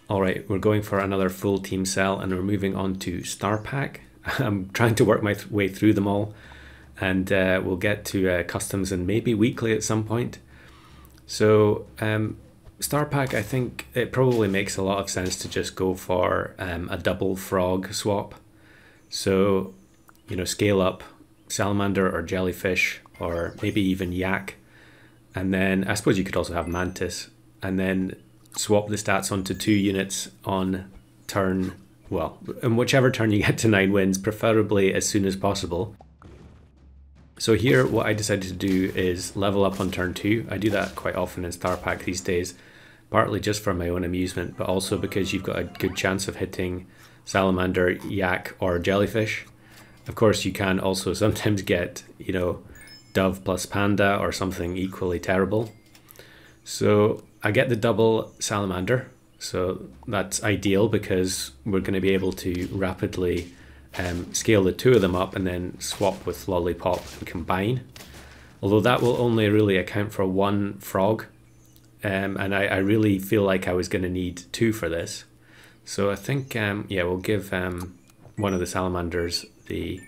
Alright, we're going for another full team cell and we're moving on to Star Pack. I'm trying to work my way through them all, and we'll get to customs and maybe weekly at some point. So Star Pack, I think it probably makes a lot of sense to just go for a double frog swap. So, you know, scale up salamander or jellyfish or maybe even yak. And then I suppose you could also have mantis, and then swap the stats onto 2 units on turn, well, in whichever turn you get to 9 wins, preferably as soon as possible. So here what I decided to do is level up on turn 2. I do that quite often in Star Pack these days, partly just for my own amusement, but also because you've got a good chance of hitting salamander, yak or jellyfish. Of course you can also sometimes get, you know, dove plus panda or something equally terrible. So I get the double salamander, so that's ideal because we're going to be able to rapidly scale the 2 of them up and then swap with lollipop and combine. Although that will only really account for 1 frog, and I really feel like I was going to need 2 for this. So I think, yeah, we'll give one of the salamanders the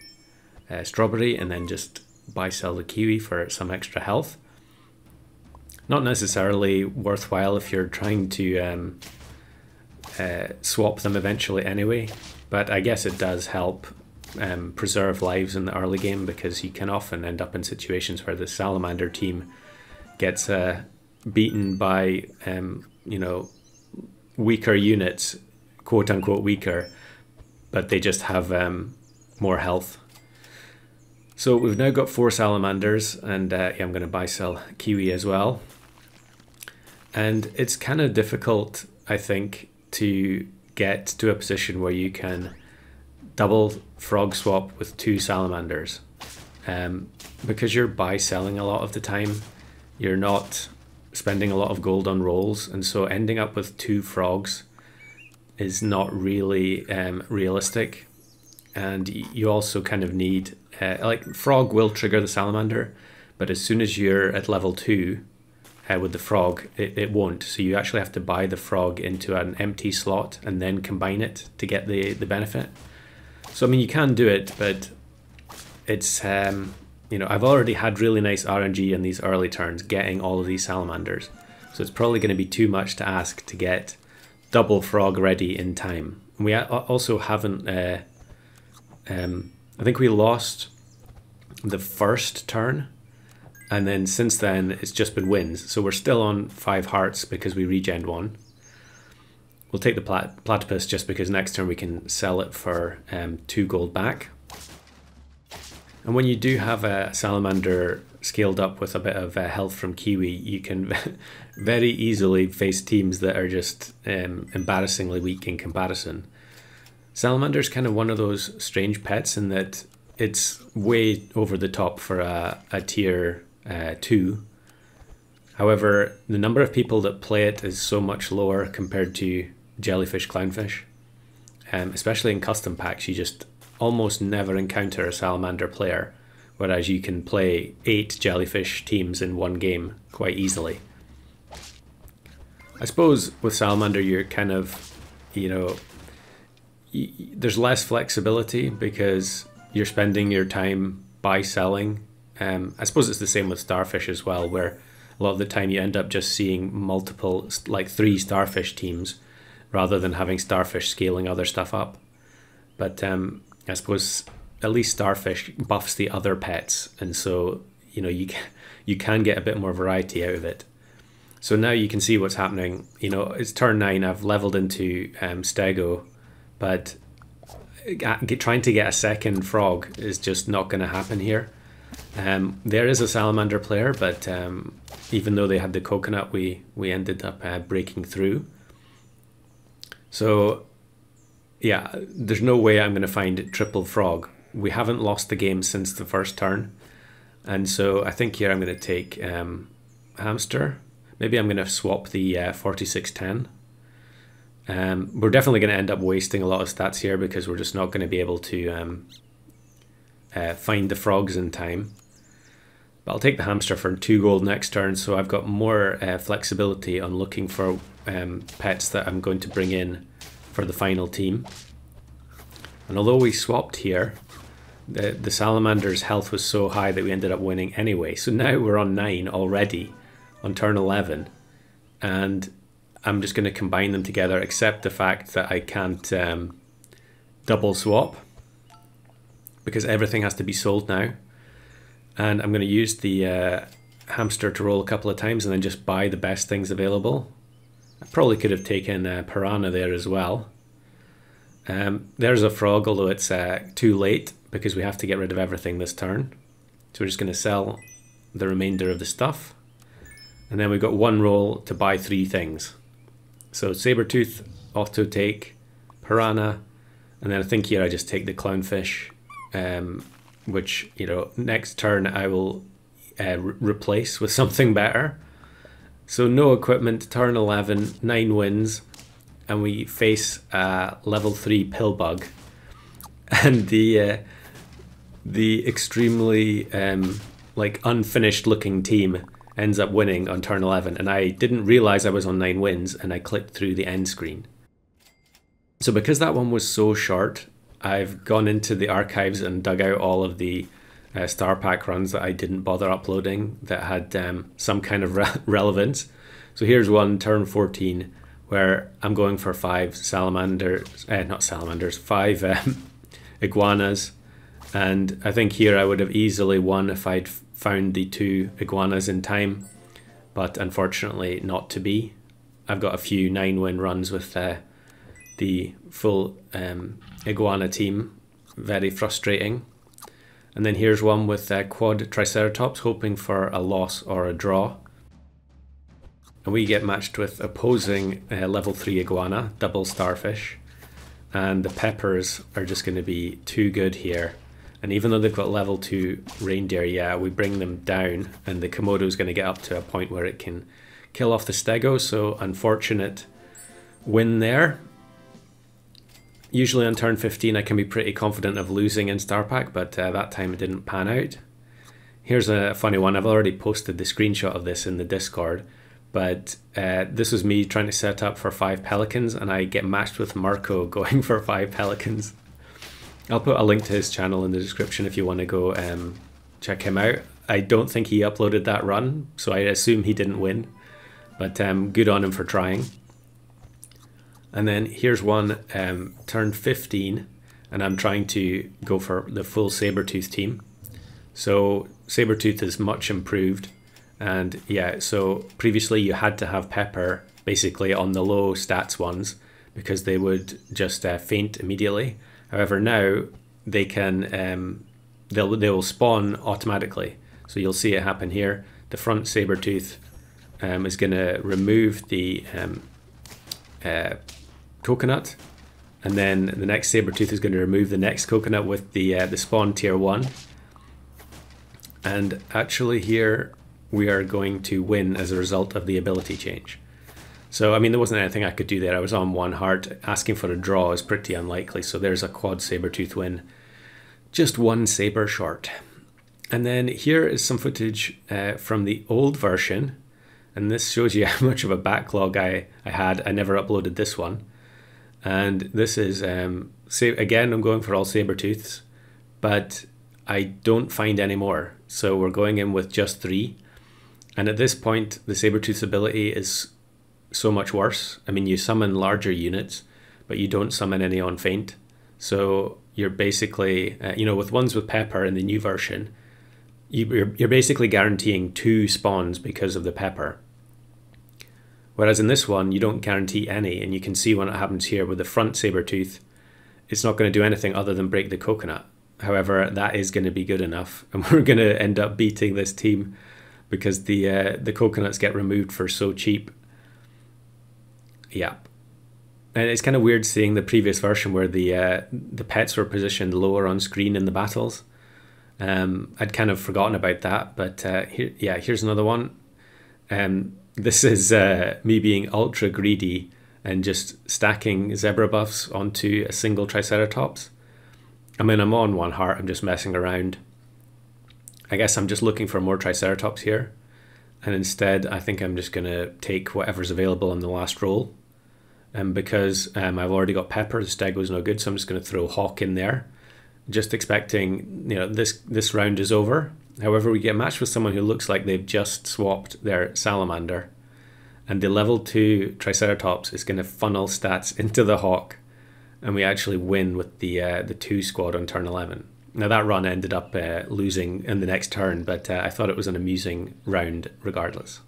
strawberry and then just buy sell the kiwi for some extra health. Not necessarily worthwhile if you're trying to swap them eventually anyway, but I guess it does help preserve lives in the early game, because you can often end up in situations where the salamander team gets beaten by you know, weaker units, quote unquote weaker, but they just have more health. So we've now got 4 salamanders, and yeah, I'm going to buy sell kiwi as well. And it's kind of difficult, I think, to get to a position where you can double frog swap with 2 salamanders, because you're buy selling a lot of the time. You're not spending a lot of gold on rolls, and so ending up with 2 frogs is not really realistic. And you also kind of need like, frog will trigger the salamander, but as soon as you're at level 2 with the frog, it won't. So you actually have to buy the frog into an empty slot and then combine it to get the benefit. So I mean, you can do it, but it's you know, I've already had really nice RNG in these early turns getting all of these salamanders, so it's probably going to be too much to ask to get double frog ready in time. And we also haven't I think we lost the first turn, and then since then it's just been wins. So we're still on 5 hearts because we regened 1. We'll take the platypus just because next turn we can sell it for 2 gold back. And when you do have a salamander scaled up with a bit of health from kiwi, you can very easily face teams that are just embarrassingly weak in comparison. Salamander's kind of one of those strange pets in that it's way over the top for a tier 2. However, the number of people that play it is so much lower compared to jellyfish, clownfish. Especially in custom packs, you just almost never encounter a salamander player, whereas you can play 8 jellyfish teams in one game quite easily. I suppose with salamander you're kind of, you know, there's less flexibility because you're spending your time buy selling. I suppose it's the same with starfish as well, where a lot of the time you end up just seeing multiple, like 3 starfish teams rather than having starfish scaling other stuff up. But I suppose at least starfish buffs the other pets, and so, you know, you can get a bit more variety out of it. So now you can see what's happening. You know, it's turn 9, I've leveled into Stego, but trying to get a second frog is just not going to happen here. There is a salamander player, but even though they had the coconut, we ended up breaking through. So yeah, there's no way I'm going to find triple frog. We haven't lost the game since the first turn, and so I think here I'm going to take hamster. Maybe I'm going to swap the 4610. We're definitely going to end up wasting a lot of stats here because we're just not going to be able to find the frogs in time. But I'll take the hamster for 2 gold next turn, so I've got more flexibility on looking for pets that I'm going to bring in for the final team. And although we swapped here, the salamander's health was so high that we ended up winning anyway. So now we're on 9 already on turn 11, and I'm just going to combine them together, except the fact that I can't double swap because everything has to be sold now. And I'm going to use the hamster to roll a couple of times and then just buy the best things available. I probably could have taken piranha there as well. There's a frog, although it's too late because we have to get rid of everything this turn. So we're just going to sell the remainder of the stuff. And then we've got 1 roll to buy 3 things. So Sabertooth, auto take, piranha, and then I think here I just take the clownfish, which, you know, next turn I will replace with something better. So no equipment, turn 11, 9 wins, and we face level 3 Pillbug. And the extremely like unfinished looking team ends up winning on turn 11, and I didn't realize I was on 9 wins, and I clicked through the end screen. So because that one was so short, I've gone into the archives and dug out all of the Star Pack runs that I didn't bother uploading that had some kind of relevance. So here's one, turn 14, where I'm going for 5 salamanders, not salamanders, 5 iguanas. And I think here I would have easily won if I'd found the 2 iguanas in time, but unfortunately not to be. I've got a few 9-win runs with the full iguana team, very frustrating. And then here's one with quad Triceratops, hoping for a loss or a draw. And we get matched with opposing level 3 iguana, double starfish. And the peppers are just going to be too good here. And even though they've got level 2 reindeer, yeah, we bring them down, and the Komodo is going to get up to a point where it can kill off the stego. So unfortunate win there. Usually on turn 15 I can be pretty confident of losing in Star Pack, but that time it didn't pan out. Here's a funny one. I've already posted the screenshot of this in the Discord, but this was me trying to set up for 5 pelicans, and I get matched with Marco going for 5 pelicans. I'll put a link to his channel in the description if you want to go check him out. I don't think he uploaded that run, so I assume he didn't win, but good on him for trying. And then here's one, turn 15, and I'm trying to go for the full Sabertooth team. So Sabertooth is much improved, and yeah, so previously you had to have Pepper basically on the low stats ones because they would just faint immediately. However, now they can, they will spawn automatically. So you'll see it happen here. The front Sabertooth is going to remove the coconut, and then the next Sabertooth is going to remove the next coconut with the spawn tier 1. And actually here we are going to win as a result of the ability change. So I mean, there wasn't anything I could do there. I was on 1 heart. Asking for a draw is pretty unlikely, so there's a quad Sabertooth win. Just 1 saber short. And then here is some footage from the old version, and this shows you how much of a backlog I had. I never uploaded this one. And this is, again, I'm going for all Sabertooths, but I don't find any more. So we're going in with just 3. And at this point, the Sabertooth's ability is so much worse. I mean, you summon larger units, but you don't summon any on faint. So you're basically, you know, with ones with Pepper in the new version, you're basically guaranteeing 2 spawns because of the Pepper. Whereas in this one, you don't guarantee any, and you can see when it happens here with the front Sabertooth, it's not going to do anything other than break the coconut. However, that is going to be good enough, and we're going to end up beating this team because the coconuts get removed for so cheap. Yeah. And it's kind of weird seeing the previous version where the pets were positioned lower on screen in the battles. I'd kind of forgotten about that, but here's another one. This is me being ultra greedy and just stacking zebra buffs onto a single Triceratops. I mean, I'm on 1 heart, I'm just messing around. I guess I'm just looking for more Triceratops here. And instead, I think I'm just going to take whatever's available on the last roll. And because I've already got Pepper, the Stego's no good, so I'm just going to throw Hawk in there. Just expecting, this round is over. However, we get matched with someone who looks like they've just swapped their Salamander. And the level 2 Triceratops is going to funnel stats into the Hawk. And we actually win with the 2 squad on turn 11. Now that run ended up losing in the next turn, but I thought it was an amusing round regardless.